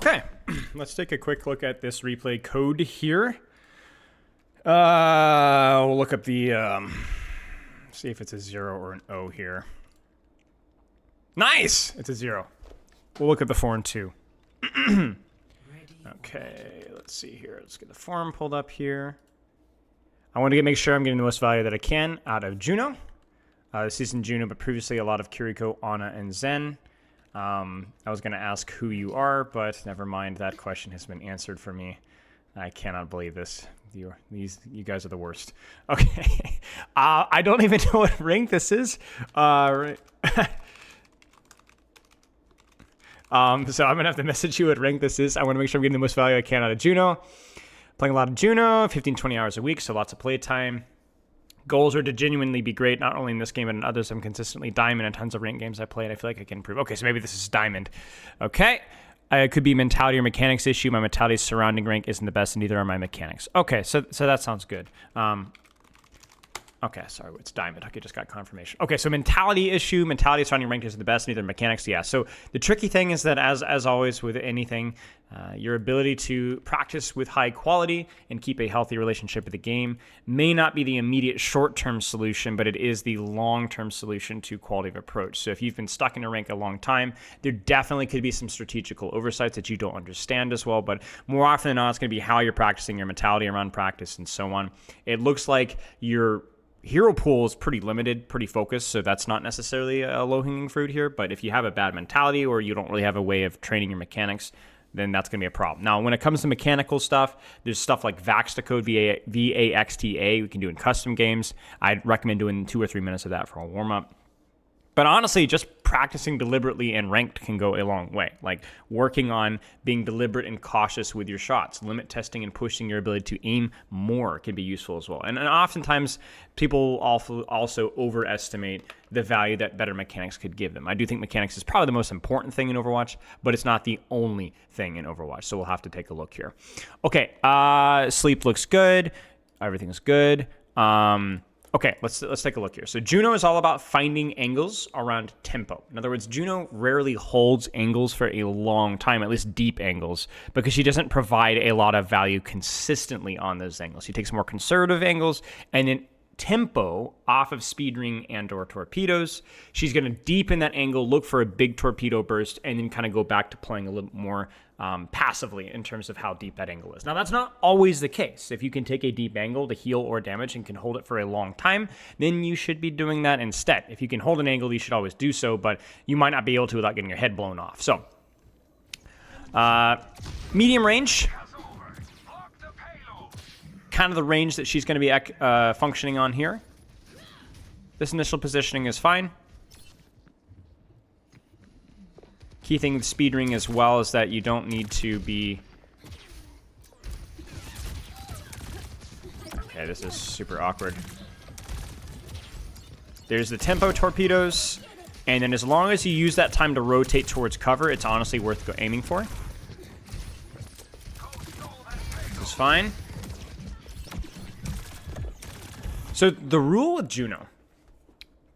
Okay, let's take a quick look at this replay code here. We'll look up the, see if it's a 0 or an O here. Nice! It's a 0. We'll look at the 4 and 2. Okay, let's see here. Let's get the form pulled up here. I want to make sure I'm getting the most value that I can out of Juno. This isn't Juno, but previously a lot of Kiriko, Ana, and Zen. I was going to ask who you are, but never mind. That question has been answered for me. I cannot believe this. You guys are the worst. Okay. I don't even know what rank this is. So I'm going to have to message you what rank this is. I want to make sure I'm getting the most value I can out of Juno. Playing a lot of Juno, 15, 20 hours a week, so lots of play time. Goals are to genuinely be great, not only in this game, but in others. I'm consistently diamond in tons of ranked games I play, and I feel like I can improve. Okay, so maybe this is diamond. Okay. It could be mentality or mechanics issue. My mentality surrounding rank isn't the best, and neither are my mechanics. Okay, so that sounds good. Okay, sorry, it's diamond. Okay, just got confirmation. Okay, so mentality issue, mentality surrounding rank isn't the best, neither mechanics. Yeah, so the tricky thing is that as always with anything, your ability to practice with high quality and keep a healthy relationship with the game may not be the immediate short-term solution, but it is the long-term solution to quality of approach. So if you've been stuck in a rank a long time, there definitely could be some strategical oversights that you don't understand as well, but more often than not, it's going to be how you're practicing, your mentality around practice, and so on. It looks like your hero pool is pretty limited, pretty focused, so that's not necessarily a low-hanging fruit here. But if you have a bad mentality or you don't really have a way of training your mechanics, then that's going to be a problem. Now, when it comes to mechanical stuff, there's stuff like Vaxta code, VAXTA, we can do in custom games. I'd recommend doing 2 or 3 minutes of that for a warm-up. But honestly, just practicing deliberately and ranked can go a long way. Like working on being deliberate and cautious with your shots, limit testing and pushing your ability to aim more can be useful as well. And oftentimes people also overestimate the value that better mechanics could give them. I do think mechanics is probably the most important thing in Overwatch, but it's not the only thing in Overwatch. So we'll have to take a look here. Okay, sleep looks good. Everything's good. Okay, let's take a look here. So Juno is all about finding angles around tempo. In other words, Juno rarely holds angles for a long time, at least deep angles, because she doesn't provide a lot of value consistently on those angles. She takes more conservative angles, and then tempo off of speed ring and or torpedoes. She's going to deepen that angle, look for a big torpedo burst, and then kind of go back to playing a little more passively in terms of how deep that angle is. Now, that's not always the case. If you can take a deep angle to heal or damage and can hold it for a long time, then you should be doing that instead. If you can hold an angle, you should always do so, but you might not be able to without getting your head blown off. So, medium range, kind of the range that she's going to be functioning on here. This initial positioning is fine. Key thing with speed ring as well is that you don't need to be... Okay, this is super awkward. There's the tempo torpedoes, and then as long as you use that time to rotate towards cover, it's honestly worth aiming for. This is fine. So the rule with Juno,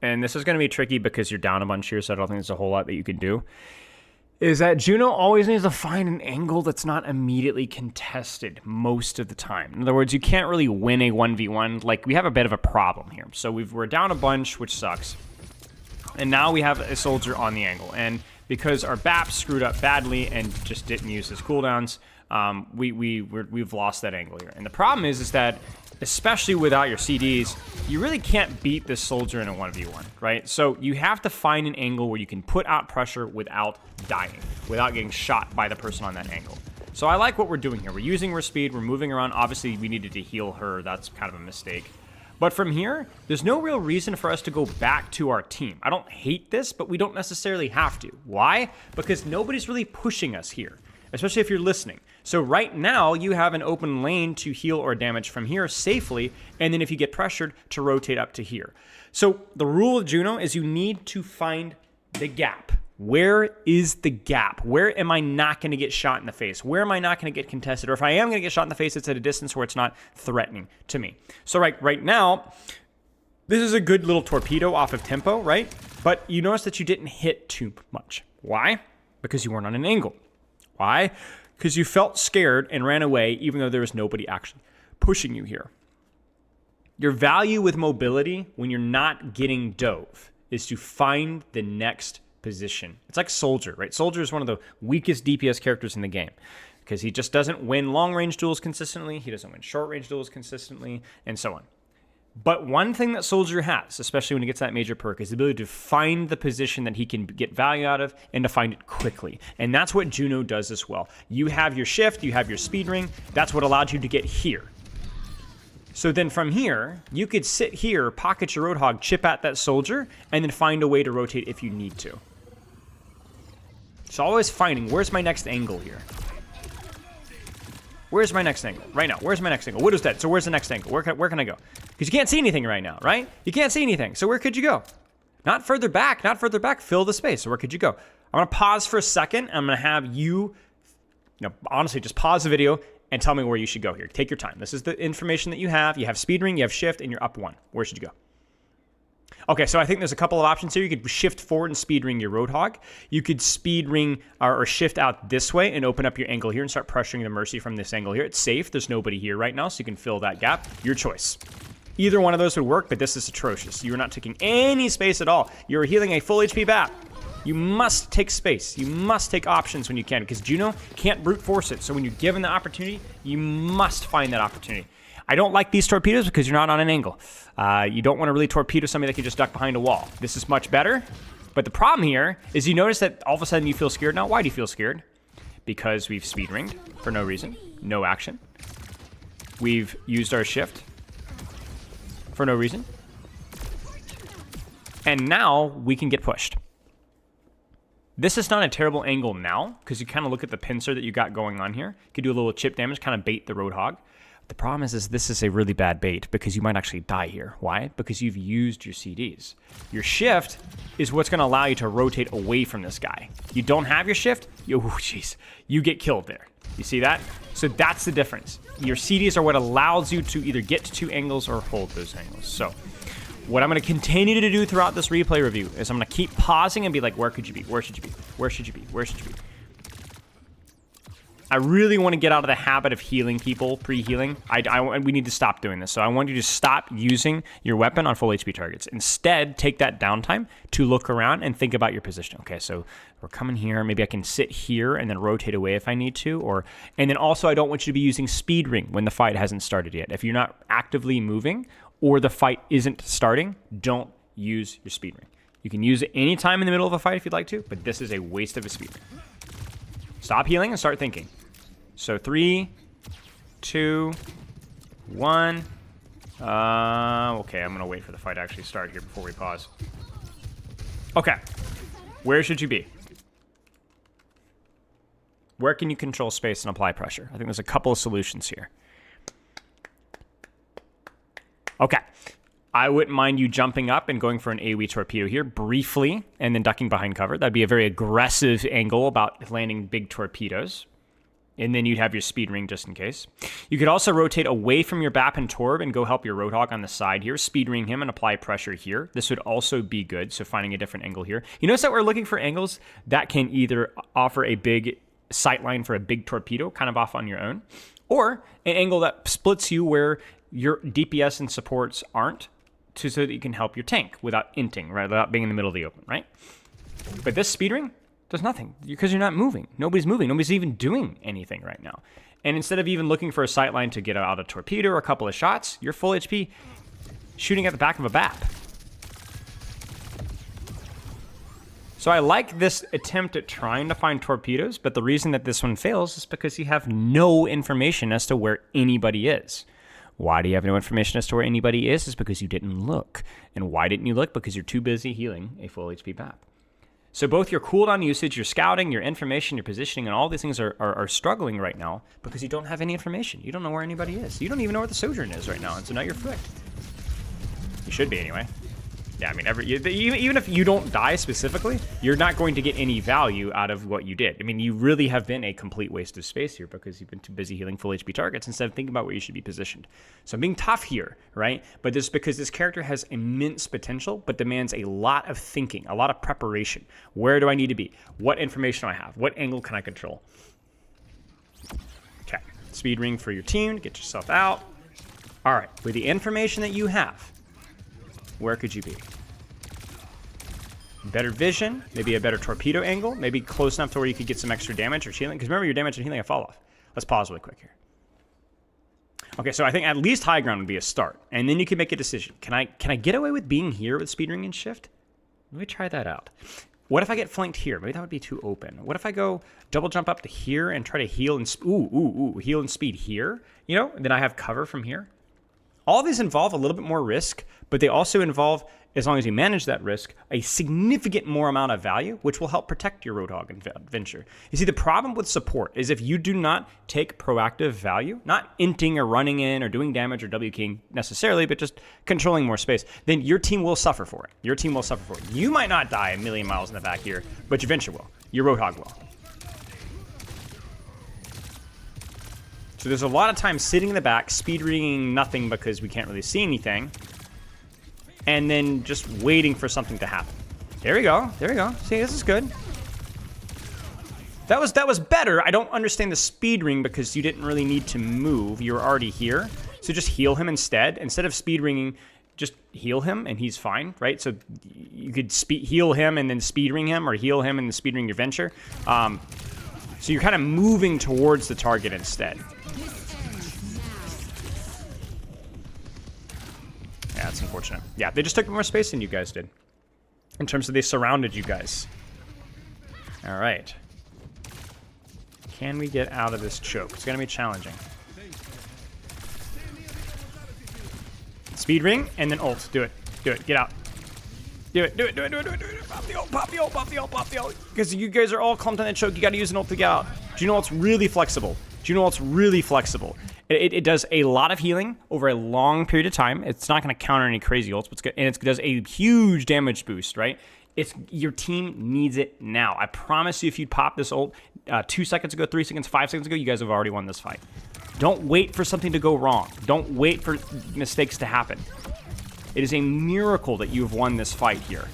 and this is going to be tricky because you're down a bunch here, so I don't think there's a whole lot that you can do, is that Juno always needs to find an angle that's not immediately contested most of the time. In other words, you can't really win a 1v1. Like, we have a bit of a problem here. So we're down a bunch, which sucks. And now we have a soldier on the angle. And because our BAP screwed up badly and just didn't use his cooldowns, we've lost that angle here. And the problem is that, especially without your CDs, you really can't beat this soldier in a 1v1, right? So you have to find an angle where you can put out pressure without dying, without getting shot by the person on that angle. So I like what we're doing here. We're using her speed, we're moving around. Obviously, we needed to heal her. That's kind of a mistake. But from here, there's no real reason for us to go back to our team. I don't hate this, but we don't necessarily have to. Why? Because nobody's really pushing us here, especially if you're listening. So right now, you have an open lane to heal or damage from here safely, and then if you get pressured, to rotate up to here. So the rule of Juno is you need to find the gap. Where is the gap? Where am I not going to get shot in the face? Where am I not going to get contested? Or if I am going to get shot in the face, it's at a distance where it's not threatening to me. So right now, this is a good little torpedo off of tempo, right? But you notice that you didn't hit too much. Why? Because you weren't on an angle. Why? Because you felt scared and ran away even though there was nobody actually pushing you here. Your value with mobility when you're not getting dove is to find the next position. It's like Soldier, right? Soldier is one of the weakest DPS characters in the game because he just doesn't win long-range duels consistently, he doesn't win short-range duels consistently, and so on. But one thing that Soldier has, especially when he gets that major perk, is the ability to find the position that he can get value out of and to find it quickly. And that's what Juno does as well. You have your shift, you have your speed ring. That's what allowed you to get here. So then from here, you could sit here, pocket your Roadhog, chip at that Soldier, and then find a way to rotate if you need to. So always finding, where's my next angle here? Where's my next angle? Right now, where's my next angle? Widow's dead, so where's the next angle? Where can I go? Because you can't see anything right now, right? You can't see anything, so where could you go? Not further back, fill the space. So where could you go? I'm gonna pause for a second. I'm gonna have you honestly, just pause the video and tell me where you should go here. Take your time. This is the information that you have. You have speed ring, you have shift, and you're up 1. Where should you go? Okay, so I think there's a couple of options here. You could shift forward and speed ring your Roadhog. You could speed ring or shift out this way and open up your angle here and start pressuring the Mercy from this angle here. It's safe. There's nobody here right now, so you can fill that gap. Your choice. Either one of those would work, but this is atrocious. You're not taking any space at all. You're healing a full HP BAP. You must take space. You must take options when you can, because Juno can't brute force it. So when you're given the opportunity, you must find that opportunity. I don't like these torpedoes because you're not on an angle. You don't want to really torpedo somebody that can just duck behind a wall. This is much better. But the problem here is you notice that all of a sudden you feel scared now. Why do you feel scared? Because we've speed ringed for no reason. No action. We've used our shift for no reason. And now we can get pushed. This is not a terrible angle now because you kind of look at the pincer that you got going on here. You could do a little chip damage, kind of bait the Roadhog. The problem is this is a really bad bait because you might actually die here. Why? Because you've used your CDs. Your shift is what's going to allow you to rotate away from this guy. You don't have your shift, you get killed there. You see that? So that's the difference. Your CDs are what allows you to either get to 2 angles or hold those angles. So what I'm going to continue to do throughout this replay review is I'm going to keep pausing and be like, where could you be? Where should you be? Where should you be? Where should you be? I really want to get out of the habit of healing people, pre-healing. We need to stop doing this. So I want you to stop using your weapon on full HP targets. Instead, take that downtime to look around and think about your position. Okay, so we're coming here. Maybe I can sit here and then rotate away if I need to. And then also, I don't want you to be using speed ring when the fight hasn't started yet. If you're not actively moving or the fight isn't starting, don't use your speed ring. You can use it anytime in the middle of a fight if you'd like to, but this is a waste of a speed ring. Stop healing and start thinking. So 3, 2, 1. Okay, I'm going to wait for the fight to actually start here before we pause. Okay. Where should you be? Where can you control space and apply pressure? I think there's a couple of solutions here. Okay. I wouldn't mind you jumping up and going for an AoE torpedo here briefly and then ducking behind cover. That'd be a very aggressive angle about landing big torpedoes. And then you'd have your speed ring just in case. You could also rotate away from your BAP and Torb and go help your Roadhog on the side here. Speed ring him and apply pressure here. This would also be good, so finding a different angle here. You notice that we're looking for angles that can either offer a big sightline for a big torpedo, kind of off on your own, or an angle that splits you where your DPS and supports aren't, so that you can help your tank without inting, right? Without being in the middle of the open, right? But this speed ring does nothing because you're not moving. Nobody's moving. Nobody's even doing anything right now. And instead of even looking for a sightline to get out a torpedo or a couple of shots, you're full HP shooting at the back of a BAP. So I like this attempt at trying to find torpedoes, but the reason that this one fails is because you have no information as to where anybody is. Why do you have no information as to where anybody is? It's because you didn't look. And why didn't you look? Because you're too busy healing a full HP BAP. So both your cooldown usage, your scouting, your information, your positioning, and all these things are struggling right now because you don't have any information. You don't know where anybody is. You don't even know where the Sojourn is right now, and so now you're fricked. You should be anyway. Yeah, I mean, even if you don't die specifically, you're not going to get any value out of what you did. I mean, you really have been a complete waste of space here because you've been too busy healing full HP targets instead of thinking about where you should be positioned. So I'm being tough here, right? But this is because this character has immense potential, but demands a lot of thinking, a lot of preparation. Where do I need to be? What information do I have? What angle can I control? Speed ring for your team to get yourself out. All right, with the information that you have, where could you be? Better vision, maybe a better torpedo angle, maybe close enough to where you could get some extra damage or healing. Because remember, your damage and healing fall off. Let's pause really quick here. Okay, so I think at least high ground would be a start. And then you can make a decision. Can I get away with being here with speed ring and shift? Let me try that out. What if I get flanked here? Maybe that would be too open. What if I go double jump up to here and try to heal and heal and speed here? You know, and then I have cover from here. All of these involve a little bit more risk, but they also involve, as long as you manage that risk, a significant more amount of value, which will help protect your Roadhog adventure. You see, the problem with support is if you do not take proactive value, not inting or running in or doing damage or W-king necessarily, but just controlling more space, then your team will suffer for it. Your team will suffer for it. You might not die a million miles in the back here, but your adventure will. Your Roadhog will. So there's a lot of time sitting in the back, speed reading nothing because we can't really see anything, and then just waiting for something to happen. There we go. There we go. See, this is good. That was better. I don't understand the speed ring because you didn't really need to move. You were already here. So just heal him instead. Instead of speed ringing, just heal him and he's fine, right? So you could heal him and then speed ring him, or heal him and then speed ring your venture. So you're kind of moving towards the target instead. Yeah, that's unfortunate. Yeah, they just took more space than you guys did. In terms of they surrounded you guys. All right. Can we get out of this choke? It's going to be challenging. Speed ring and then ult. Do it. Do it. Get out. Do it. Do it. Do it. Do it. Do it. Do it. Pop the ult. Pop the ult. Pop the ult. Pop the ult. Because you guys are all clumped on that choke. You got to use an ult to get out. Juno ult's really flexible. Juno ult's really flexible. It does a lot of healing over a long period of time. It's not going to counter any crazy ults, but it does a huge damage boost, right? Your team needs it now. I promise you, if you'd popped this ult 2 seconds ago, 3 seconds, 5 seconds ago, you guys have already won this fight. Don't wait for something to go wrong. Don't wait for mistakes to happen. It is a miracle that you have won this fight here.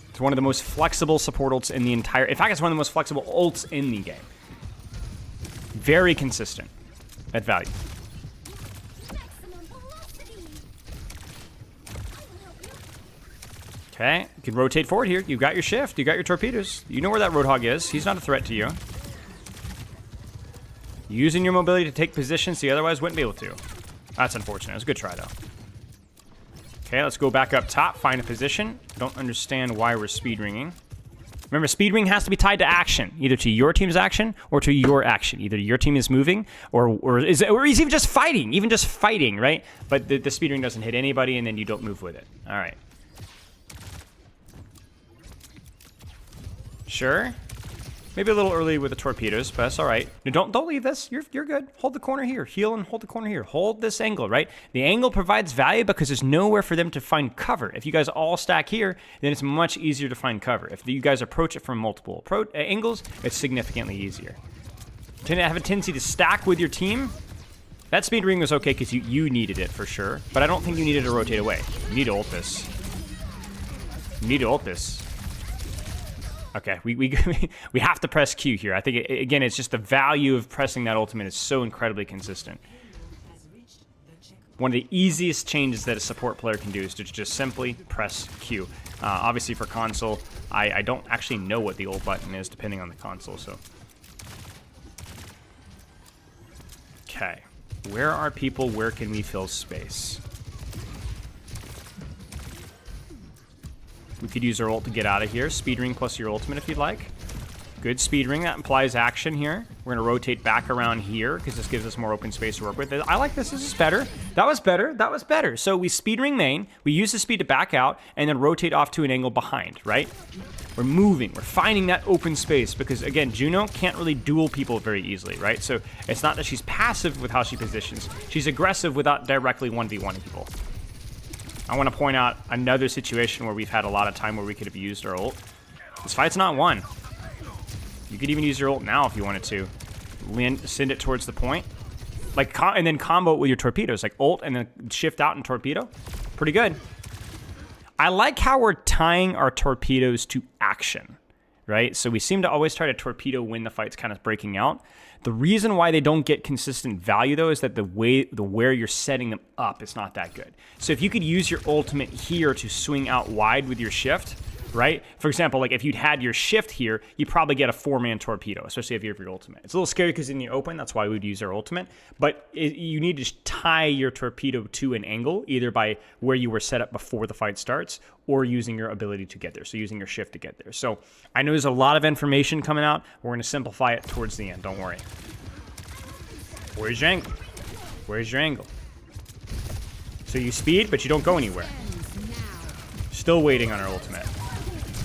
It's one of the most flexible support ults in the entire... In fact, it's one of the most flexible ults in the game. Very consistent at value. Okay, you can rotate forward here. You've got your shift. You got your torpedoes. You know where that Roadhog is. He's not a threat to you. Using your mobility to take positions so you otherwise wouldn't be able to. That's unfortunate. It was a good try, though. Okay, let's go back up top. Find a position. Don't understand why we're speed ringing. Remember, speed ring has to be tied to action, either to your team's action or to your action. Either your team is moving or is even just fighting, right? But the speed ring doesn't hit anybody, and then you don't move with it. All right. Sure. Maybe a little early with the torpedoes, but that's all right. No, don't leave this. You're good. Hold the corner here. Heal and hold the corner here. Hold this angle, right? The angle provides value because there's nowhere for them to find cover. If you guys all stack here, then it's much easier to find cover. If you guys approach it from multiple angles, it's significantly easier. Tend to have a tendency to stack with your team. That speed ring was okay because you needed it for sure, but I don't think you needed to rotate away. You need to ult this. You need to ult this. Okay, we have to press Q here. I think, again, it's just the value of pressing that ultimate is so incredibly consistent. One of the easiest changes that a support player can do is to just simply press Q. Obviously, for console, I don't actually know what the ult button is, depending on the console, so... Okay. Where are people? Where can we fill space? We could use our ult to get out of here. Speed ring plus your ultimate if you'd like. Good speed ring. That implies action here. We're going to rotate back around here because this gives us more open space to work with. I like this. This is better. That was better. That was better. So we speed ring main. We use the speed to back out and then rotate off to an angle behind, right? We're moving. We're finding that open space because, again, Juno can't really duel people very easily, right? So it's not that she's passive with how she positions. She's aggressive without directly 1v1 people. I want to point out another situation where we've had a lot of time where we could have used our ult. This fight's not won. You could even use your ult now if you wanted to. Send it towards the point. And then combo it with your torpedoes. Like ult and then shift out and torpedo. Pretty good. I like how we're tying our torpedoes to action. right? So we seem to always try to torpedo when the fight's kind of breaking out. The reason why they don't get consistent value, though, is that where you're setting them up is not that good. So if you could use your ultimate here to swing out wide with your shift, right? For example, like if you'd had your shift here, you probably get a 4-man torpedo, especially if you have your ultimate. It's a little scary because in the open, that's why we would use our ultimate. But you need to tie your torpedo to an angle, either by where you were set up before the fight starts or using your ability to get there. So using your shift to get there. So I know there's a lot of information coming out. We're going to simplify it towards the end. Don't worry. Where's your angle? Where's your angle? So you speed, but you don't go anywhere. Still waiting on our ultimate.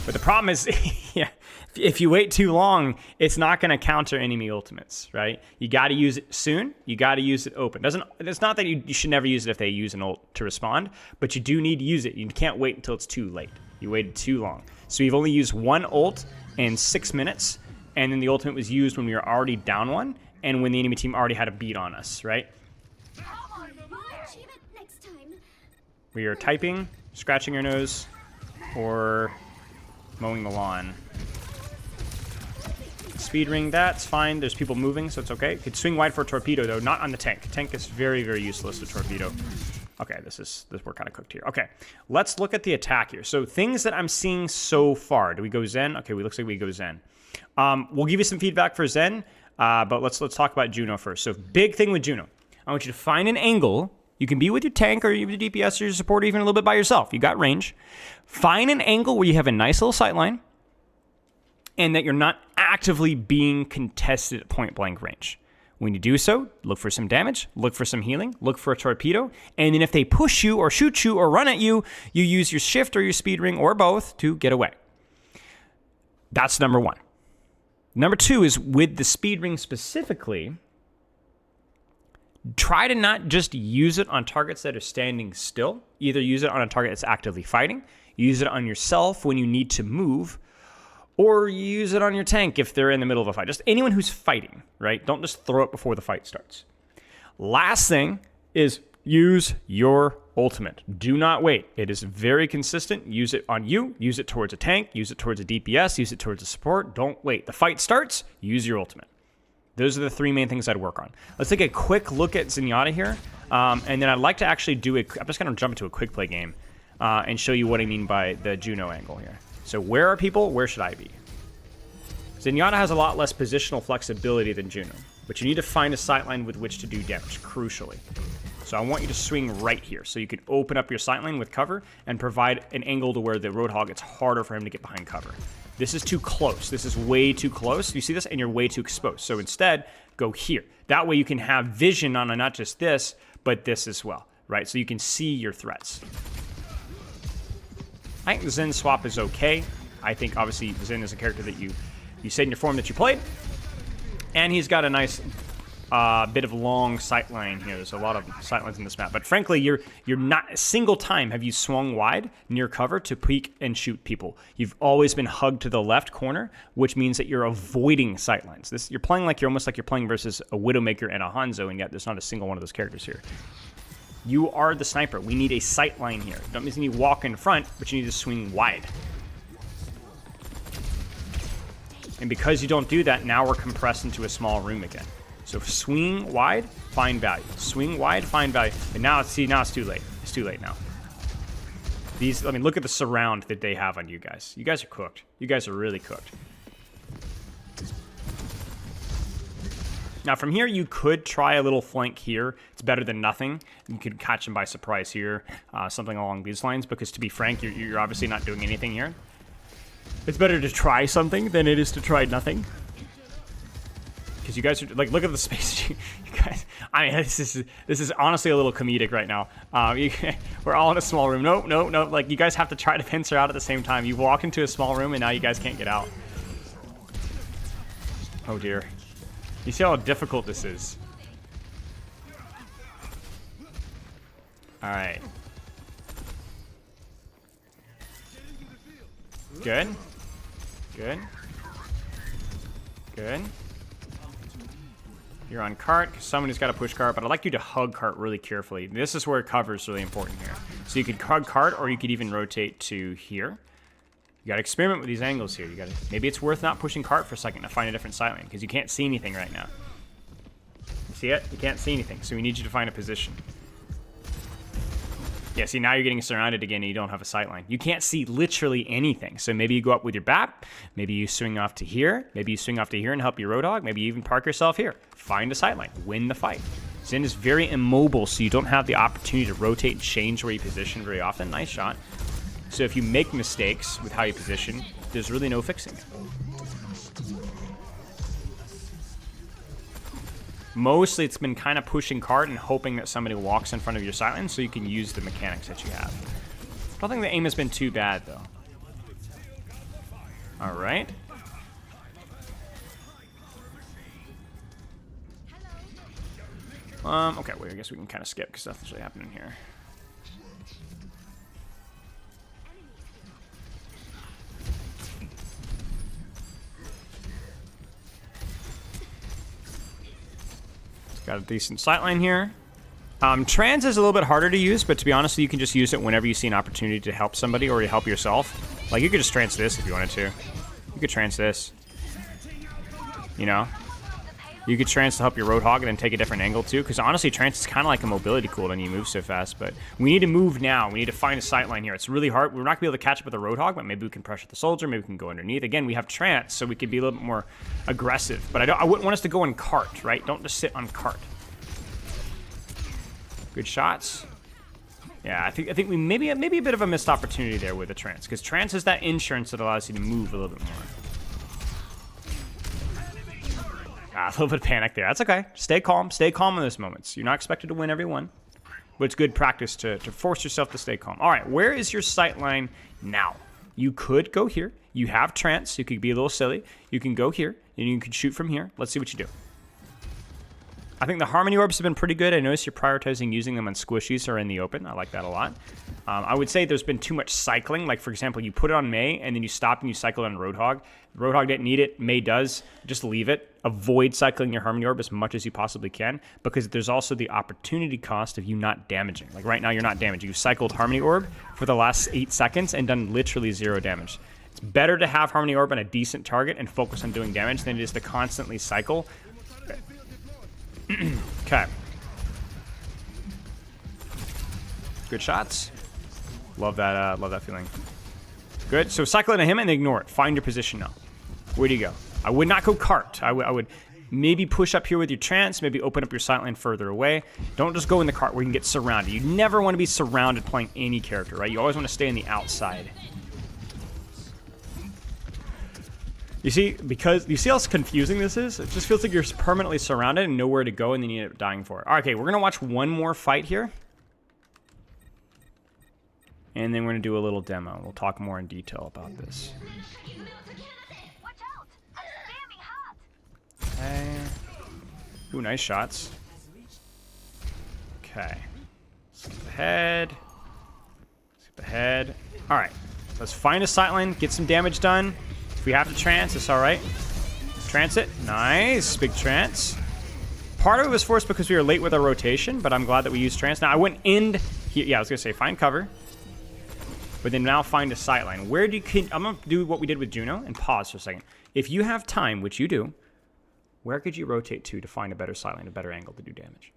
But the problem is, yeah, if you wait too long, it's not going to counter enemy ultimates, right? You got to use it soon. You got to use it open. It's not that you should never use it if they use an ult to respond, but you do need to use it. You can't wait until it's too late. You waited too long. So we've only used one ult in 6 minutes, and then the ultimate was used when we were already down one, and when the enemy team already had a beat on us, right? We are typing, scratching our nose, or mowing the lawn. Speed ring, that's fine. There's people moving, so it's okay. Could swing wide for a torpedo, though, not on the tank. Tank is very, very useless to torpedo. Okay, we're kind of cooked here. Okay, let's look at the attack here. So things that I'm seeing so far. Do we go Zen? Okay, looks like we go Zen. We'll give you some feedback for Zen, but let's talk about Juno first. So big thing with Juno. I want you to find an angle. You can be with your tank or your DPS or your support, or even a little bit by yourself. You got range. Find an angle where you have a nice little sight line and that you're not actively being contested at point blank range. When you do so, look for some damage, look for some healing, look for a torpedo, and then if they push you or shoot you or run at you, you use your shift or your speed ring or both to get away. That's number one. Number two is with the speed ring specifically, try to not just use it on targets that are standing still. Either use it on a target that's actively fighting, use it on yourself when you need to move, or use it on your tank if they're in the middle of a fight. Just anyone who's fighting, right? Don't just throw it before the fight starts. Last thing is use your ultimate. Do not wait. It is very consistent. Use it on you. Use it towards a tank. Use it towards a DPS. Use it towards a support. Don't wait. The fight starts. Use your ultimate. Those are the three main things I'd work on. Let's take a quick look at Zenyatta here. And then I'd like to actually I'm just going to jump into a quick play game and show you what I mean by the Juno angle here. So where are people? Where should I be? Zenyatta has a lot less positional flexibility than Juno, but you need to find a sightline with which to do damage, crucially. So I want you to swing right here so you can open up your sightline with cover and provide an angle to where the Roadhog, it's harder for him to get behind cover. This is too close. This is way too close. You see this? And you're way too exposed. So instead, go here. That way you can have vision on not just this, but this as well, right? So you can see your threats. I think the Zen swap is okay. I think, obviously, Zen is a character that you said in your form that you played. And he's got a nice bit of long sight line here. There's a lot of sight lines in this map. But frankly, you're not a single time have you swung wide near cover to peek and shoot people. You've always been hugged to the left corner, which means that you're avoiding sight lines. You're playing like you're almost like you're playing versus a Widowmaker and a Hanzo, and yet there's not a single one of those characters here. You are the sniper. We need a sight line here. Don't mean you walk in front, but you need to swing wide. And because you don't do that, now we're compressed into a small room again. So swing wide, find value. Swing wide, find value. And now, now it's too late. It's too late now. Look at the surround that they have on you guys. You guys are cooked. You guys are really cooked. Now from here, you could try a little flank here. It's better than nothing. You could catch them by surprise here, something along these lines. Because to be frank, you're obviously not doing anything here. It's better to try something than it is to try nothing. Because you guys are like, look at the space. You guys, I mean, this is honestly a little comedic right now. We're all in a small room. Nope. Like, you guys have to try to pincer out at the same time. You walk into a small room and now you guys can't get out. Oh dear. You see how difficult this is. All right. Good. Good. Good. You're on cart, because somebody's got to push cart, but I'd like you to hug cart really carefully. This is where cover is really important here. So you could hug cart, or you could even rotate to here. You got to experiment with these angles here. Maybe it's worth not pushing cart for a second to find a different sight lane, because you can't see anything right now. You see it? You can't see anything, so we need you to find a position. Yeah, see, now you're getting surrounded again and you don't have a sight line. You can't see literally anything. So maybe you go up with your BAP, maybe you swing off to here, maybe you swing off to here and help your Roadhog, maybe you even park yourself here. Find a sight line, win the fight. Zen is very immobile, so you don't have the opportunity to rotate and change where you position very often. Nice shot. So if you make mistakes with how you position, there's really no fixing it. Mostly it's been kind of pushing cart and hoping that somebody walks in front of your sight line so you can use the mechanics that you have. I don't think the aim has been too bad, though. All right. Okay, well, I guess we can kind of skip because nothing's really happening here. Got a decent sightline here. Trans is a little bit harder to use, but to be honest, you can just use it whenever you see an opportunity to help somebody or to help yourself. Like, you could just trance this if you wanted to. You could trance this. You know? You could trance to help your Roadhog and then take a different angle too, because honestly, trance is kind of like a mobility cooldown. You move so fast, but we need to move now. We need to find a sightline here. It's really hard. We're not going to be able to catch up with the Roadhog, but maybe we can pressure the soldier. Maybe we can go underneath. Again, we have trance, so we could be a little bit more aggressive. But I wouldn't want us to go in cart, right? Don't just sit on cart. Good shots. Yeah, I think we maybe a bit of a missed opportunity there with the trance, because trance is that insurance that allows you to move a little bit more. A little bit of panic there. That's okay. Stay calm. Stay calm in those moments. You're not expected to win every one, but it's good practice to force yourself to stay calm. All right, where is your sight line now? You could go here. You have trance. You could be a little silly. You can go here, and you can shoot from here. Let's see what you do. I think the Harmony Orbs have been pretty good. I notice you're prioritizing using them on squishies or in the open. I like that a lot. I would say there's been too much cycling. Like, for example, you put it on Mei, and then you stop and you cycle it on Roadhog. Roadhog didn't need it. Mei does. Just leave it. Avoid cycling your Harmony Orb as much as you possibly can, because there's also the opportunity cost of you not damaging. Like, right now, you're not damaging. You've cycled Harmony Orb for the last 8 seconds and done literally 0 damage. It's better to have Harmony Orb on a decent target and focus on doing damage than it is to constantly cycle. Okay. Good shots. Love that feeling. Good. So cycle into him and ignore it. Find your position now. Where do you go? I would not go cart. I would maybe push up here with your trance, maybe open up your sight line further away. Don't just go in the cart where you can get surrounded. You never want to be surrounded playing any character, right? You always want to stay on the outside. You see, because you see how confusing this is? It just feels like you're permanently surrounded and nowhere to go, and then you end up dying for it. Okay, we're going to watch one more fight here. And then we're going to do a little demo. We'll talk more in detail about this. Okay. Ooh, nice shots. Okay. Skip ahead. Skip ahead. All right. Let's find a sightline, get some damage done. If we have to trance, it's all right. Trance it. Nice. Big trance. Part of it was forced because we were late with our rotation, but I'm glad that we used trance. Now, I wouldn't end here. Yeah, I was going to say find cover. But then now find a sightline. Where do you... I'm going to do what we did with Juno and pause for a second. If you have time, which you do, where could you rotate to find a better sightline, a better angle to do damage?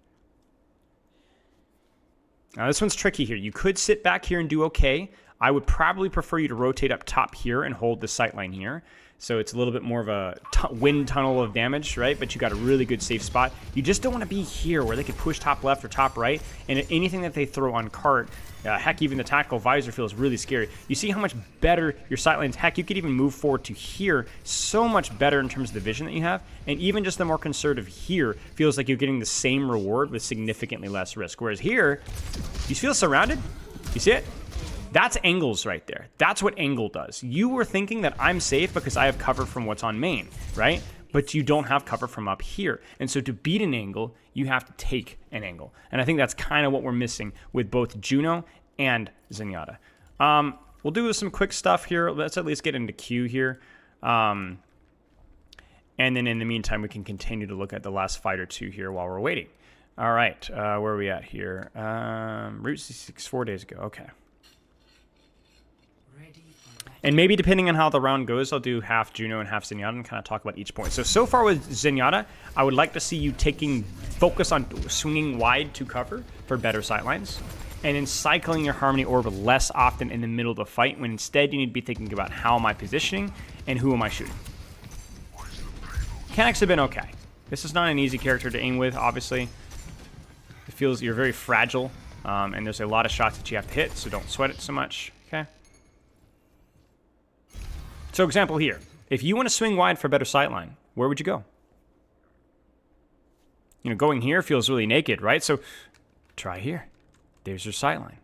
Now, this one's tricky here. You could sit back here and do okay. I would probably prefer you to rotate up top here and hold the sightline here. So it's a little bit more of a wind tunnel of damage, right? But you got a really good safe spot. You just don't want to be here where they could push top left or top right. And anything that they throw on cart, heck, even the tactical visor feels really scary. You see how much better your sightlines. Heck, you could even move forward to here. So much better in terms of the vision that you have. And even just the more conservative here feels like you're getting the same reward with significantly less risk. Whereas here, you feel surrounded. You see it? That's angles right there. That's what angle does. You were thinking that I'm safe because I have cover from what's on main, right? But you don't have cover from up here. And so to beat an angle, you have to take an angle. And I think that's kind of what we're missing with both Juno and Zenyatta. We'll do some quick stuff here. Let's at least get into Q here. And then in the meantime, we can continue to look at the last fight or two here while we're waiting. All right, where are we at here? Route 66, 4 days ago. Okay. And maybe depending on how the round goes, I'll do half Juno and half Zenyatta and kind of talk about each point. So far with Zenyatta, I would like to see you focus on swinging wide to cover for better sightlines, and then cycling your Harmony Orb less often in the middle of the fight, when instead you need to be thinking about how am I positioning and who am I shooting. Mechanics have been okay. This is not an easy character to aim with, obviously. It feels you're very fragile, and there's a lot of shots that you have to hit, so don't sweat it so much, okay? So example here, if you want to swing wide for a better sightline, where would you go? You know, going here feels really naked, right? So try here. There's your sightline.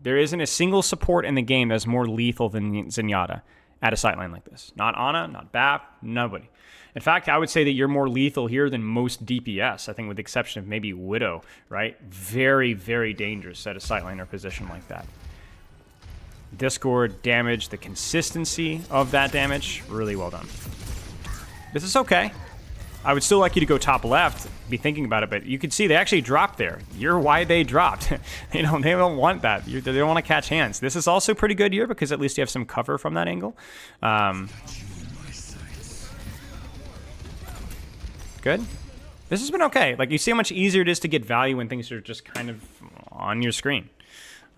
There isn't a single support in the game that's more lethal than Zenyatta at a sightline like this. Not Ana, not BAP, nobody. In fact, I would say that you're more lethal here than most DPS, I think with the exception of maybe Widow, right? Very, very dangerous at a sightline or position like that. Discord damage, the consistency of that damage, really well done. This is okay. I would still like you to go top left, be thinking about it, but you can see they actually dropped there. You're why they dropped. They don't want that. They don't want to catch hands. This is also pretty good here because at least you have some cover from that angle. Good. This has been okay. Like, you see how much easier it is to get value when things are just kind of on your screen.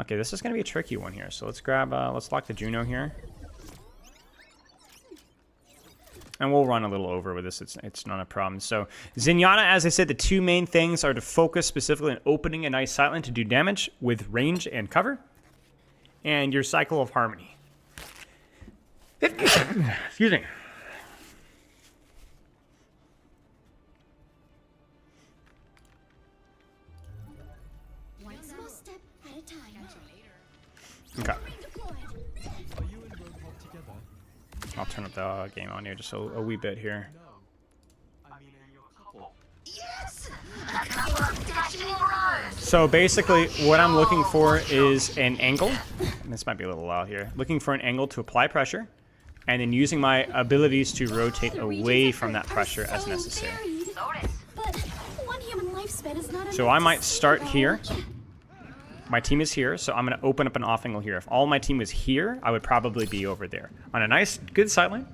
Okay, this is going to be a tricky one here. So let's grab, let's lock the Juno here. And we'll run a little over with this. It's not a problem. So Zenyatta, as I said, the two main things are to focus specifically on opening a nice sightline to do damage with range and cover. And your cycle of Harmony. Excuse me. Okay. I'll turn up the game on here just a wee bit here. So basically, what I'm looking for is an angle. And this might be a little loud here. Looking for an angle to apply pressure, and then using my abilities to rotate away from that pressure as necessary. So I might start here. My team is here, so I'm going to open up an off angle here. If all my team was here, I would probably be over there. On a nice, good sightline.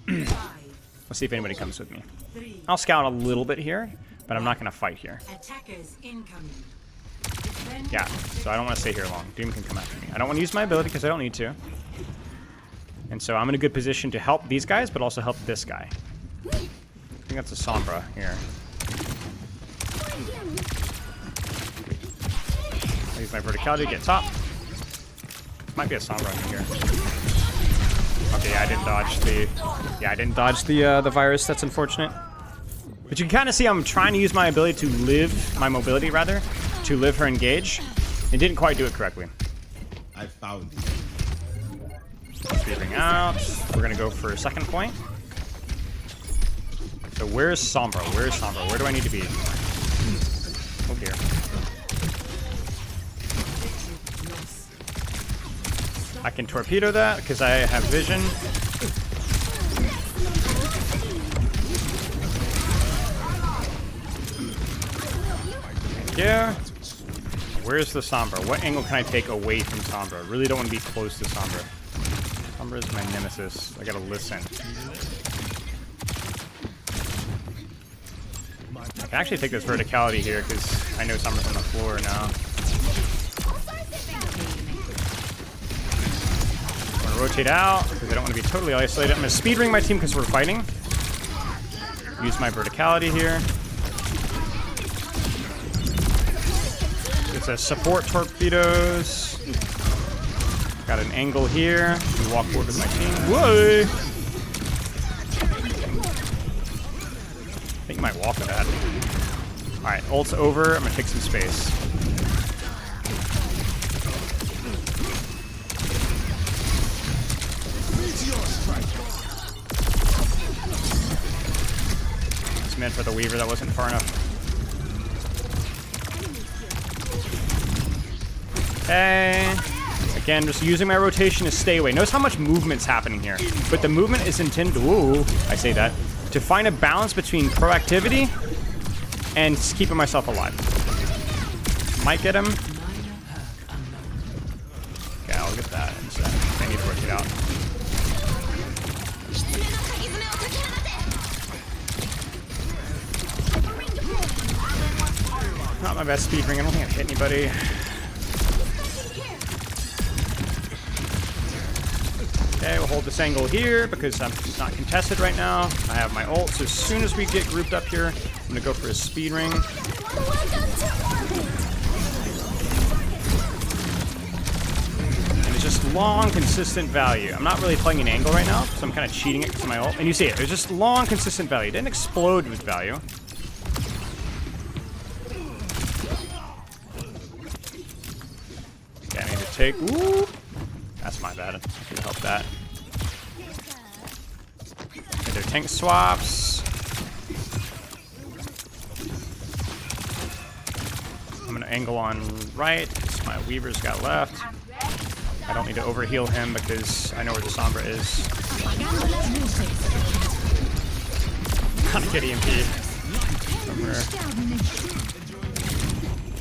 Let's see if anybody comes with me. I'll scout a little bit here, but I'm not going to fight here. Yeah, so I don't want to stay here long. Doom can come after me. I don't want to use my ability because I don't need to. And so I'm in a good position to help these guys, but also help this guy. I think that's a Sombra here. Use my verticality to get top. Might be a Sombra in here. Okay, yeah, I didn't dodge the virus. That's unfortunate. But you can kind of see I'm trying to use my ability to live, my mobility rather, to live her engage. And didn't quite do it correctly. I found you. Creeping out. We're gonna go for a second point. So where's Sombra? Where's Sombra? Where do I need to be? Oh dear. I can torpedo that because I have vision. Thank you. Where's the Sombra? What angle can I take away from Sombra? Really don't want to be close to Sombra. Sombra is my nemesis. I gotta listen. I can actually take this verticality here because I know Sombra's on the floor now. Rotate out because I don't want to be totally isolated. I'm going to speed ring my team because we're fighting. Use my verticality here. It says support torpedoes. Got an angle here. We walk forward with my team. Whoa! I think you might walk with that. Alright, ult's over. I'm going to take some space. Meant for the Weaver, that wasn't far enough. Okay. Again, just using my rotation to stay away. Notice how much movement's happening here. But the movement is intended, ooh, I say that, to find a balance between proactivity and keeping myself alive. Might get him. Okay, I'll get that instead. I need to rotate rotate out. Not my best speed ring. I don't think I've hit anybody. Okay, we'll hold this angle here because I'm not contested right now. I have my ult, so as soon as we get grouped up here, I'm gonna go for a speed ring. And it's just long, consistent value. I'm not really playing an angle right now, so I'm kind of cheating it because of my ult. And you see it, it's just long, consistent value. It didn't explode with value. Okay, I need to take, ooh. That's my bad. I should have helped that. Okay, their tank swaps. I'm gonna angle on right because my Weaver's got left. I don't need to overheal him because I know where the Sombra is. Not a good EMP.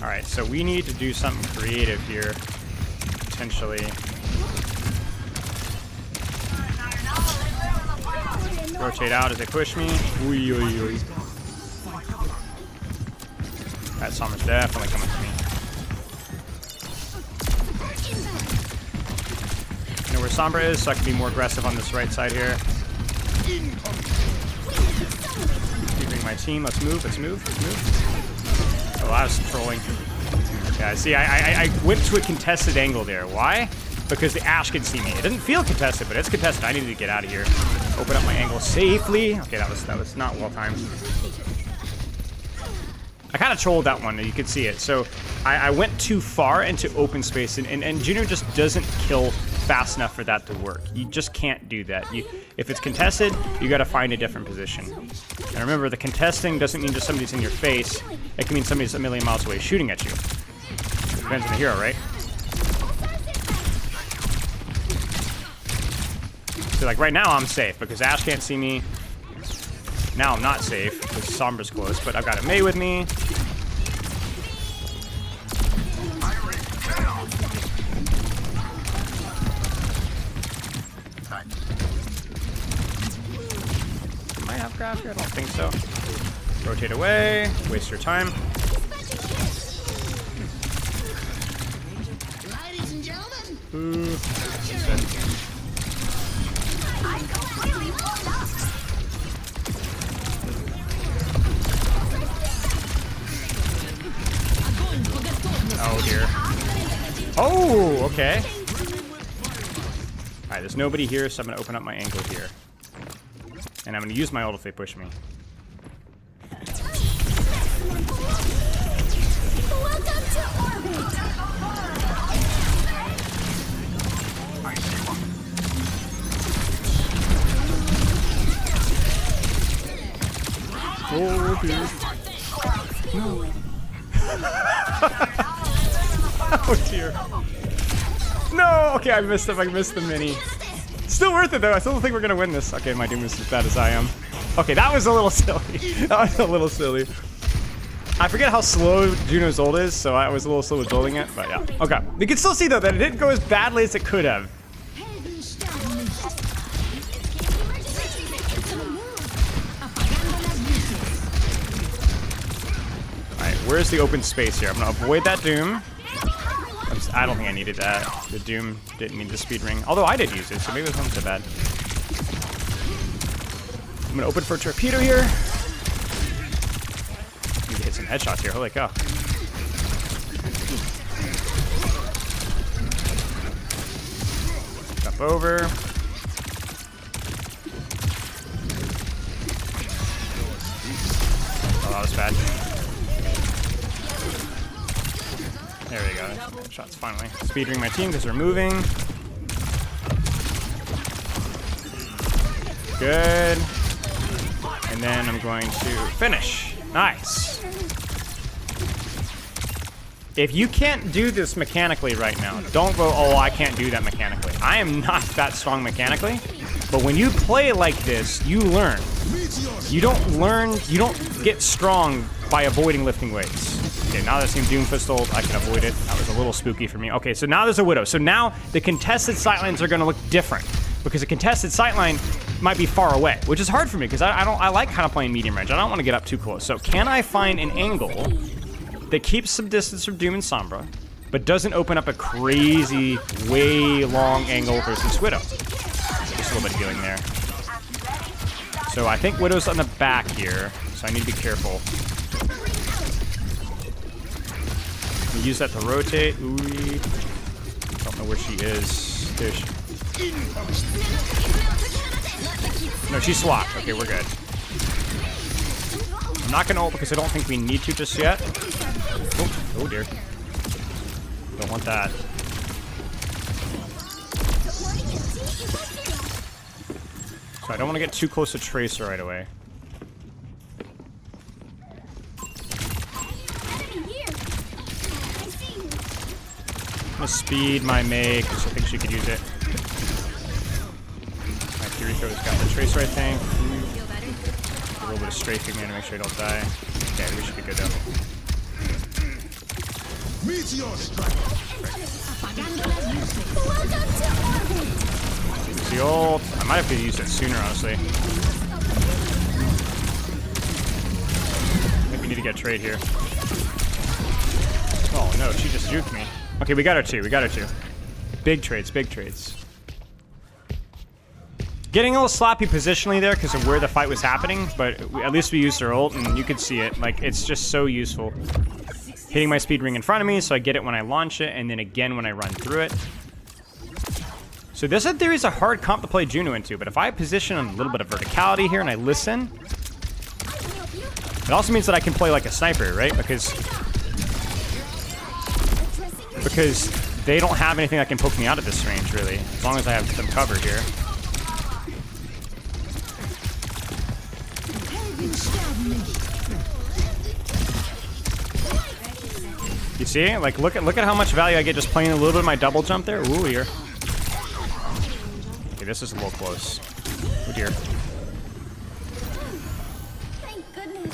Alright, so we need to do something creative here. Potentially. Rotate out as they push me. Ooh, ooh, ooh. That Sombra's definitely coming to me. I know where Sombra is, so I can be more aggressive on this right side here. Keeping my team. Let's move, let's move, let's move. Oh, I was trolling. Yeah, see, I whipped to a contested angle there. Why? Because the Ashe can see me. It doesn't feel contested, but it's contested. I needed to get out of here. Open up my angle safely. Okay, that was not well timed. I kind of trolled that one. You could see it. So I went too far into open space, and Juno just doesn't kill fast enough for that to work. You just can't do that. If it's contested, you got to find a different position. And remember, the contesting doesn't mean just somebody's in your face. It can mean somebody's a million miles away shooting at you. Depends on the hero, right? So like right now I'm safe because Ashe can't see me. Now I'm not safe because Sombra's close, but I've got a Mei with me. Am I have grab here? I don't think so. Rotate away, waste your time. Ladies and gentlemen. Ooh. Oh dear. Oh, okay. Alright, there's nobody here, so I'm gonna open up my angle here. And I'm gonna use my ult if they push me. Oh dear. No. Oh dear. No! Okay, I missed him. I missed the mini. Still worth it though. I still think we're gonna win this. Okay, my Doom is as bad as I am. Okay, that was a little silly. That was a little silly. I forget how slow Juno's ult is, so I was a little slow with building it, but yeah. Okay. You can still see though that it didn't go as badly as it could have. Alright, where's the open space here? I'm gonna avoid that Doom. I don't think I needed that. The Doom didn't need the speed ring. Although I did use it, so maybe it wasn't so bad. I'm gonna open for a torpedo here. Need to hit some headshots here. Holy cow. Jump over. Oh, that was bad. There we go. Shots finally. Speeding my team because they're moving. Good. And then I'm going to finish. Nice. If you can't do this mechanically right now, don't go, oh, I can't do that mechanically. I am not that strong mechanically. But when you play like this, you learn. You don't learn, you don't get strong by avoiding lifting weights. Okay, now that seems Doomfist, I can avoid it. That was a little spooky for me. Okay, so now there's a Widow. So now the contested sightlines are going to look different because a contested sightline might be far away, which is hard for me because I like kind of playing medium range. I don't want to get up too close. So can I find an angle that keeps some distance from Doom and Sombra, but doesn't open up a crazy, way long angle versus Widow? Just a little bit of healing there. So I think Widow's on the back here, so I need to be careful. Use that to rotate. Ooh. Don't know where she is. There she. No, she swapped. Okay, we're good. I'm not gonna ult because I don't think we need to just yet. Oh dear. Don't want that. So I don't want to get too close to Tracer right away. I'm gonna speed my May because I think she could use it. My Fury Throw has got the Tracer, I think. A little bit of strafing there to make sure I don't die. Okay, we should be good though. Meteor strike. Use the ult. I might have to use it sooner, honestly. I think we need to get trade here. Oh no, she just juked me. Okay, we got her two. We got her two. Big trades, big trades. Getting a little sloppy positionally there because of where the fight was happening, but at least we used her ult, and you could see it. Like, it's just so useful. Hitting my speed ring in front of me, so I get it when I launch it, and then again when I run through it. So this, in theory, is a hard comp to play Juno into, but if I position a little bit of verticality here and I listen, it also means that I can play like a sniper, right? Because they don't have anything that can poke me out of this range, really. As long as I have them covered here. You see? Like, look at how much value I get just playing a little bit of my double jump there. Ooh, here. Okay, this is a little close. Oh, dear.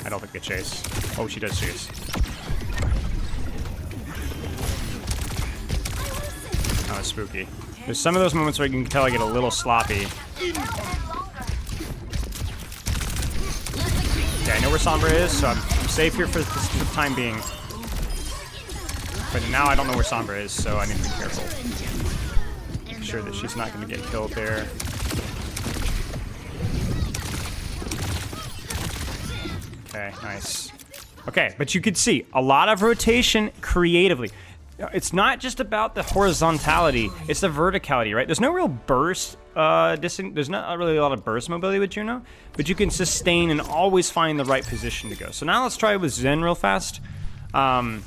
I don't think they chase. Oh, she does chase. That was spooky. There's some of those moments where you can tell I get a little sloppy. Okay, I know where Sombra is, so I'm safe here for the time being. But now I don't know where Sombra is, so I need to be careful. Make sure that she's not going to get killed there. Okay, nice. Okay, but you can see a lot of rotation creatively. It's not just about the horizontality, it's the verticality, right? There's no real burst there's not really a lot of burst mobility with Juno, but you can sustain and always find the right position to go. So now let's try it with Zen real fast. And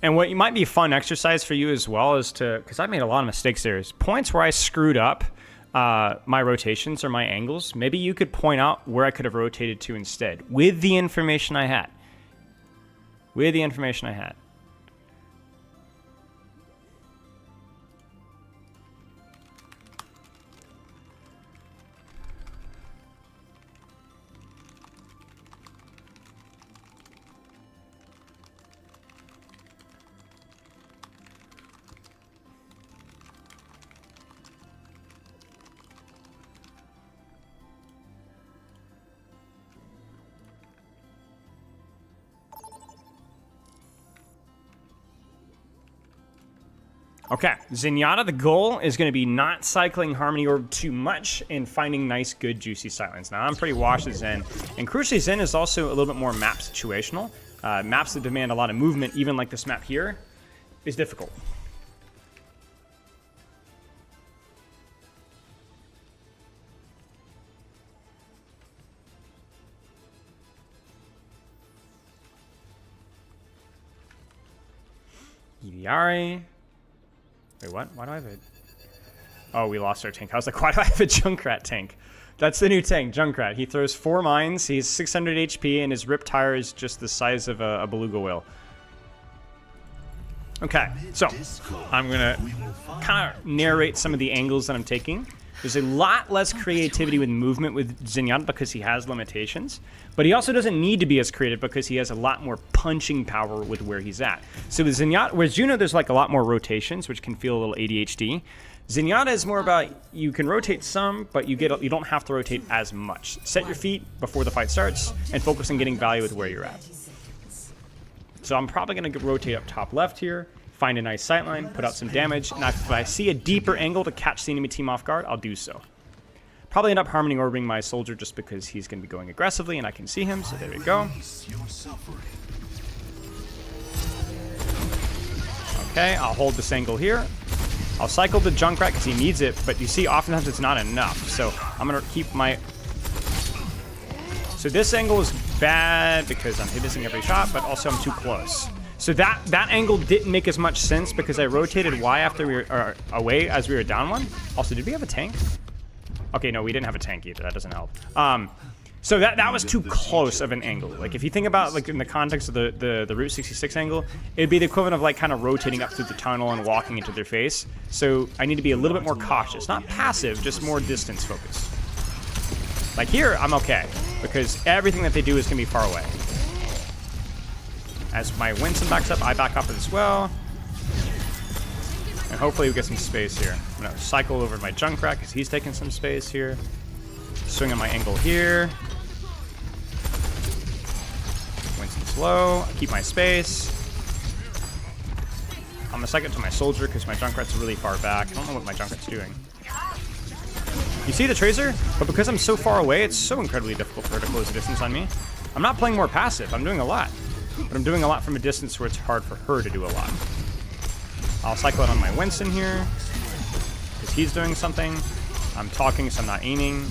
what might be a fun exercise for you as well is to, because I made a lot of mistakes there, is points where I screwed up my rotations or my angles. Maybe you could point out where I could have rotated to instead with the information I had. With the information I had. Okay, Zenyatta, the goal is going to be not cycling Harmony Orb too much and finding nice, good, juicy sightlines. Now, I'm pretty washed with Zen. And crucially, Zen is also a little bit more map situational. Maps that demand a lot of movement, even like this map here, is difficult. Yari. Wait, what? Why do I have a... Oh, we lost our tank. I was like, why do I have a Junkrat tank? That's the new tank, Junkrat. He throws 4 mines, he's 600 HP, and his rip tire is just the size of a beluga whale. Okay, so I'm going to kind of narrate some of the angles that I'm taking. There's a lot less creativity with movement with Zenyatta because he has limitations, but he also doesn't need to be as creative because he has a lot more punching power with where he's at. So with Zenyatta, whereas Juno, there's like a lot more rotations, which can feel a little ADHD. Zenyatta is more about, you can rotate some, but you don't have to rotate as much. Set your feet before the fight starts and focus on getting value with where you're at. So I'm probably going to rotate up top left here, find a nice sightline, put out some damage, and if I see a deeper angle to catch the enemy team off guard, I'll do so. Probably end up harmony orbiting my soldier just because he's going to be going aggressively and I can see him, so there we go. Okay, I'll hold this angle here. I'll cycle the Junkrat because he needs it, but you see oftentimes it's not enough, so I'm going to keep my... So this angle is bad because I'm hitting every shot, but also I'm too close. So that angle didn't make as much sense because I rotated Y after we were away as we were down one. Also, did we have a tank? Okay, no, we didn't have a tank either. That doesn't help. So that was too close of an angle. Like if you think about like in the context of the Route 66 angle, it'd be the equivalent of like kind of rotating up through the tunnel and walking into their face. So I need to be a little bit more cautious, not passive, just more distance focused. Like here, I'm okay because everything that they do is gonna be far away. As my Winston backs up, I back up as well. And hopefully we get some space here. I'm gonna cycle over my Junkrat because he's taking some space here. Swing on my angle here. Winston's low. Keep my space. I'm gonna cycle to my soldier because my Junkrat's really far back. I don't know what my Junkrat's doing. You see the Tracer? But because I'm so far away, it's so incredibly difficult for her to close the distance on me. I'm not playing more passive. I'm doing a lot. But I'm doing a lot from a distance where it's hard for her to do a lot. I'll cycle it on my Winston here because he's doing something. I'm talking, so I'm not aiming.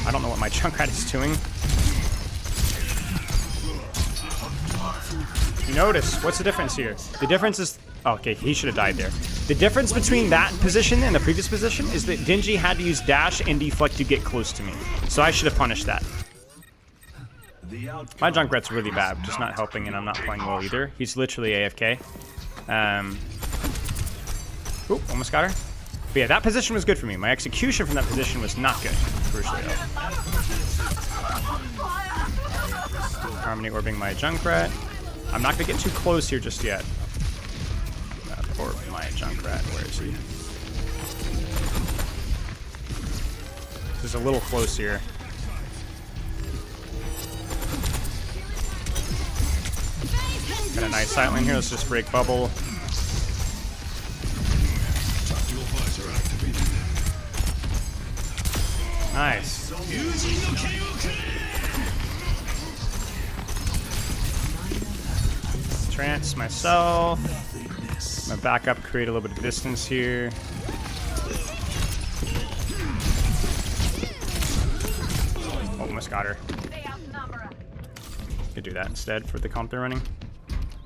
I don't know what my Junkrat is doing. You notice, what's the difference here? The difference is... Oh, okay, he should have died there. The difference between that position and the previous position is that Dingy had to use dash and deflect to get close to me. So I should have punished that. My Junkrat's really bad, just not helping, and I'm not playing well either. He's literally AFK. Oop, almost got her. But yeah, that position was good for me. My execution from that position was not good, crucially though. Harmony orbiting my Junkrat. I'm not gonna get too close here just yet. Orb my Junkrat, where is he? This is a little close here. Got a nice sightline here. Let's just break bubble. Nice. Trance myself. I'm gonna back up, create a little bit of distance here. Almost got her. Could do that instead for the comp they're running.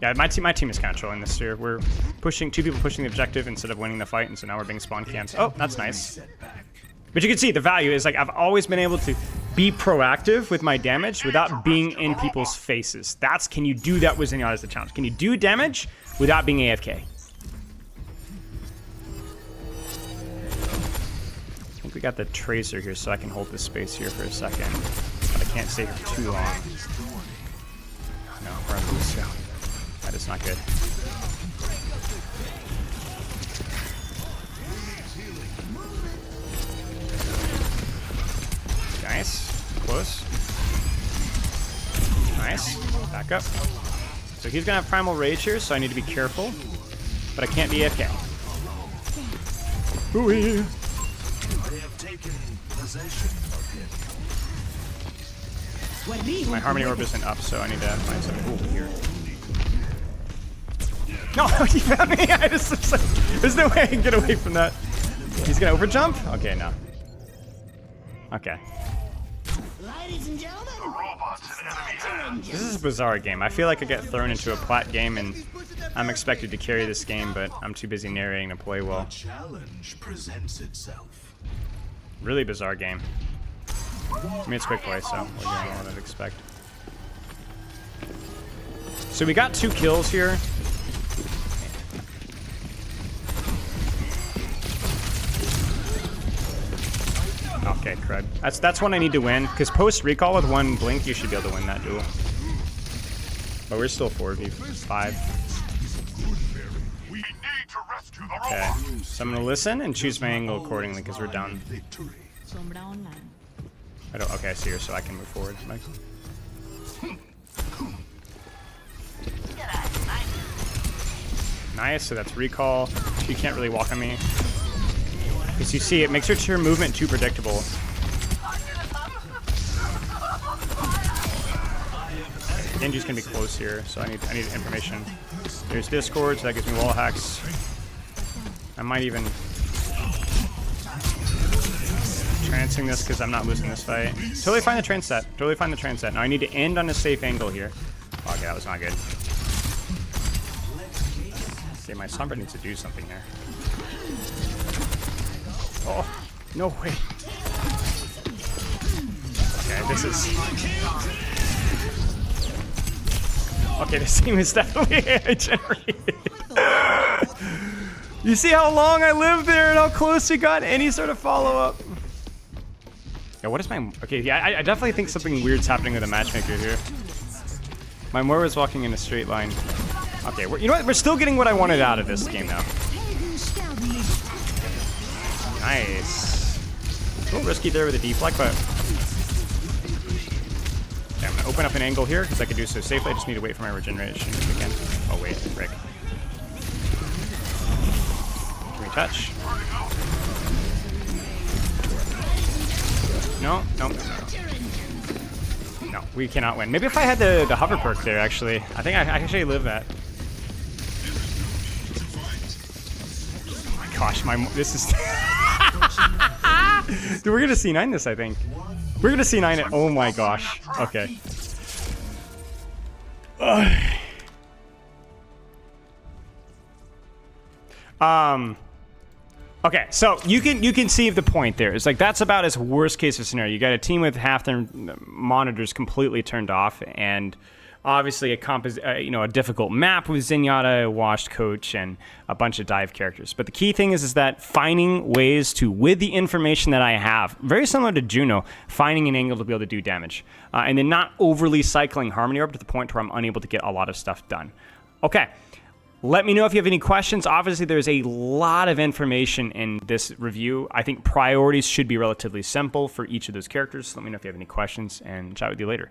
Yeah, my team is kind of trolling this year. We're pushing, two people pushing the objective instead of winning the fight, and so now we're being spawn camped. Oh, that's nice. But you can see the value is like I've always been able to be proactive with my damage without being in people's faces. Can you do that with Zenyatta as the challenge? Can you do damage without being AFK? I think we got the Tracer here, so I can hold this space here for a second. But I can't stay here for too long. Oh, no, we're on Lucio. That is not good. Nice. Close. Nice. Back up. So he's gonna have Primal Rage here, so I need to be careful. But I can't be AFK. Ooh-wee. My Harmony Orb isn't up, so I need to find something cool here. No, he found me! There's no way I can get away from that. He's gonna overjump? Okay, no. Okay. Ladies and gentlemen, This is a bizarre game. I feel like I get thrown into a plat game and I'm expected to carry this game, but I'm too busy narrating to play well. challenge presents itself. Really bizarre game. I mean, it's quick play, so we're doing what I'd expect. So we got 2 kills here. Okay, crud. That's one I need to win, because post recall with one blink, you should be able to win that duel. But we're still 4v5. Okay, so I'm gonna listen and choose my angle accordingly, because we're down. I don't. Okay, I see her, so I can move forward. Nice. So that's recall. She can't really walk on me. Because you see, it makes her movement too predictable. Genji's gonna be close here, so I need information. There's Discord, so that gives me wall hacks. I might even trancing this because I'm not losing this fight. Totally find the trance set. Totally find the trance set. Now I need to end on a safe angle here. Okay, that was not good. Okay, my Sombra needs to do something here. Oh, no way. Okay, this is... Okay, this team is definitely AI-generated. You see how long I lived there and how close we got any sort of follow-up? Yeah, what is my... Okay, yeah, I definitely think something weird's happening with the matchmaker here. My Moira's walking in a straight line. Okay, you know what? We're still getting what I wanted out of this game now. Nice. A little risky there with a deflect, but... Okay, I'm gonna open up an angle here, because I can do so safely. I just need to wait for my regeneration again. Oh, wait, frick. Can we touch? No, no, no, no. No, we cannot win. Maybe if I had the hover perk there, actually. I think I actually live that. Oh my gosh, this is... Dude, we're gonna C9 this, I think. We're gonna C9 it. Oh my gosh. Okay. Okay, so you can see the point there. It's like that's about as worst case scenario. You got a team with half their monitors completely turned off, and obviously a difficult map with Zenyatta, a washed coach, and a bunch of dive characters. But the key thing is that finding ways to, with the information that I have, very similar to Juno, finding an angle to be able to do damage, and then not overly cycling Harmony Orb to the point where I'm unable to get a lot of stuff done. Okay. Let me know if you have any questions. Obviously, there's a lot of information in this review. I think priorities should be relatively simple for each of those characters. Let me know if you have any questions, and chat with you later.